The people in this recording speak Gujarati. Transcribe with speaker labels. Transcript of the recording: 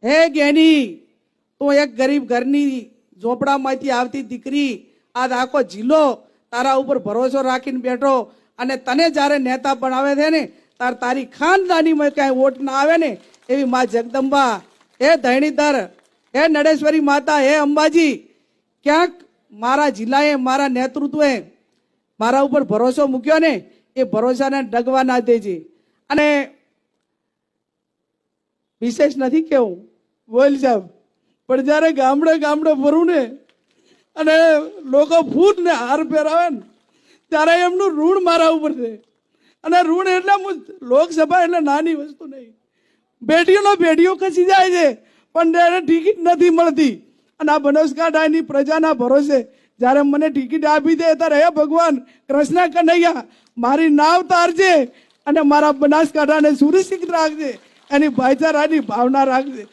Speaker 1: હે જ્ઞાની, તું એક ગરીબ ઘરની ઝોપડામાંથી આવતી દીકરી, આજ આખો જિલ્લો તારા ઉપર ભરોસો રાખીને બેઠો, અને તને જ્યારે નેતા બનાવે છે ને તારી ખાનદાનીમાં કાંઈ વોટ ના આવે ને, એવી મા જગદંબા, હે ધરણીધર, હે નડેશ્વરી માતા, હે અંબાજી, ક્યાંક મારા જિલ્લાએ મારા નેતૃત્વે મારા ઉપર ભરોસો મૂક્યો ને, એ ભરોસાને ડગવા ના દેજે. અને વિશેષ નથી કેવું બોલ સાહેબ, પણ જ્યારે ગામડે ગામડે ફરું ને અને લોકો ફૂટ ને હાર પહેરાવે ને, ત્યારે એમનું ઋણ મારા ઉપર છે. અને ઋણ એટલે લોકસભા એટલે નાની વસ્તુ નહીં. પેઢીઓ ખસી જાય છે, પણ તેને ટિકિટ નથી મળતી. અને આ બનાસકાંઠાની પ્રજાના ભરોસે જ્યારે મને ટિકિટ આપી દે ત્યારે હે ભગવાન કૃષ્ણ કનૈયા, મારી નાવ તારજે અને મારા બનાસકાંઠાને સુરક્ષિત રાખજે, એની ભાઈચારાની ભાવના રાખજે.